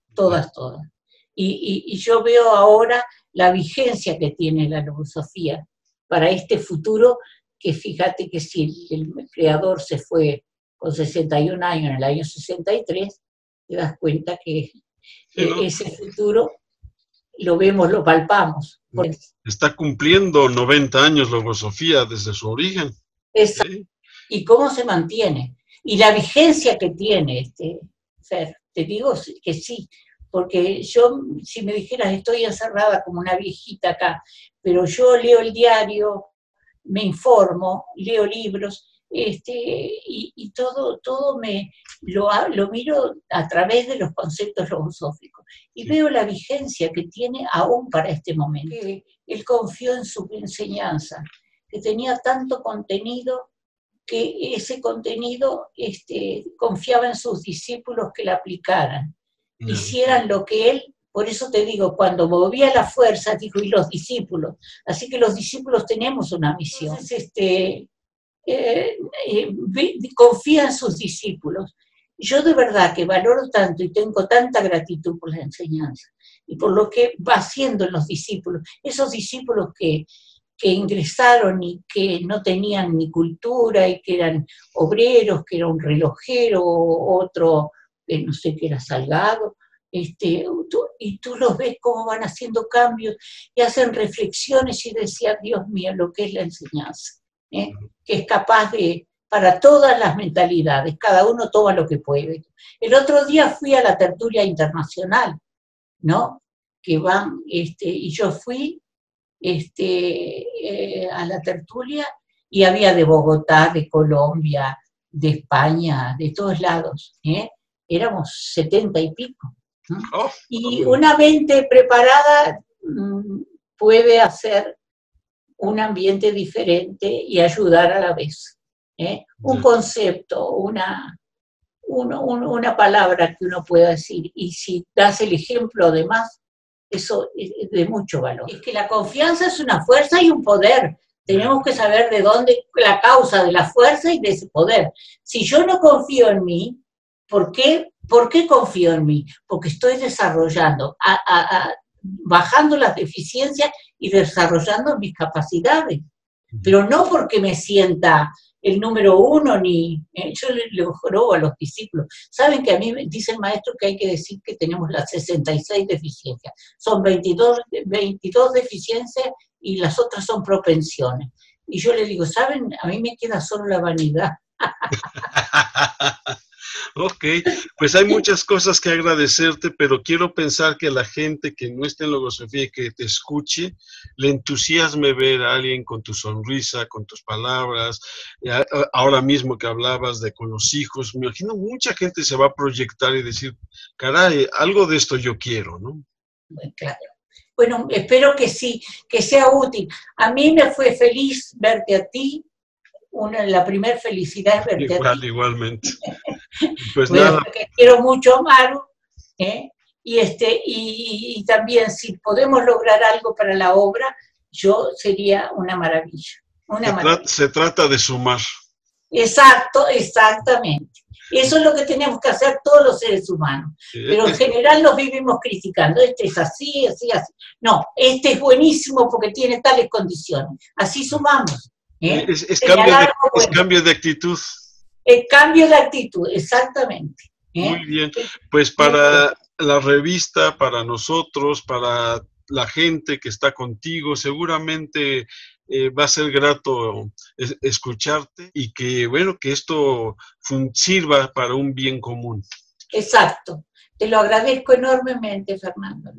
Y yo veo ahora la vigencia que tiene la filosofía para este futuro, que fíjate que si el creador se fue con 61 años en el año 63, te das cuenta que ese futuro lo vemos, lo palpamos. Está cumpliendo 90 años la filosofía desde su origen. Exacto. ¿Sí? ¿Y cómo se mantiene? Y la vigencia que tiene, Fer, te digo que sí, porque yo, si me dijeras, estoy encerrada como una viejita acá, pero yo leo el diario, me informo, leo libros, y todo lo miro a través de los conceptos filosóficos, y veo la vigencia que tiene aún para este momento. Él confió en su enseñanza, que tenía tanto contenido, que ese contenido confiaba en sus discípulos que la aplicaran, hicieran lo que él. Por eso te digo, cuando movía la fuerza, dijo, y los discípulos. Así que los discípulos tenemos una misión. Entonces, confía en sus discípulos. Yo de verdad que valoro tanto y tengo tanta gratitud por la enseñanza y por lo que va haciendo en los discípulos. Esos discípulos que ingresaron y que no tenían ni cultura y que eran obreros, que era un relojero, otro, no sé, que era Salgado. Y tú los ves cómo van haciendo cambios y hacen reflexiones y decían, Dios mío, lo que es la enseñanza, que es capaz de, para todas las mentalidades, cada uno toma lo que puede. El otro día fui a la tertulia internacional, ¿no? Que van, y yo fui a la tertulia y había de Bogotá, de Colombia, de España, de todos lados, éramos 70 y pico. Y una mente preparada puede hacer un ambiente diferente y ayudar a la vez. Un concepto, una palabra que uno pueda decir, y si das el ejemplo además, eso es de mucho valor. Es que la confianza es una fuerza y un poder. Tenemos que saber de dónde la causa de la fuerza y de ese poder. Si yo no confío en mí, ¿por qué confío en mí? Porque estoy desarrollando, bajando las deficiencias y desarrollando mis capacidades. Pero no porque me sienta el número uno, yo le juro a los discípulos. Saben que a mí me dice el maestro que hay que decir que tenemos las 66 deficiencias. Son 22 deficiencias y las otras son propensiones. Y yo le digo, ¿saben? A mí me queda solo la vanidad. Ok, pues hay muchas cosas que agradecerte, pero quiero pensar que la gente que no esté en logosofía y que te escuche, le entusiasme ver a alguien con tu sonrisa, con tus palabras. Ahora mismo que hablabas de con los hijos, me imagino mucha gente se va a proyectar y decir, caray, algo de esto yo quiero, ¿no? Claro. Bueno, espero que sí, que sea útil. A mí me fue feliz verte a ti. La primera felicidad es verte a ti. Igualmente. Pues bueno, nada. Porque quiero mucho a Maru, y también si podemos lograr algo para la obra, sería una maravilla. Se trata de sumar. Exacto, exactamente. Eso es lo que tenemos que hacer todos los seres humanos. Pero en general los vivimos criticando. Este es así, así, así. No, este es buenísimo porque tiene tales condiciones. Así sumamos. Es cambio de actitud. El cambio de actitud, exactamente. Muy bien. Pues para la revista, para nosotros, para la gente que está contigo, seguramente va a ser grato escucharte y que, bueno, que esto sirva para un bien común. Exacto. Te lo agradezco enormemente, Fernando.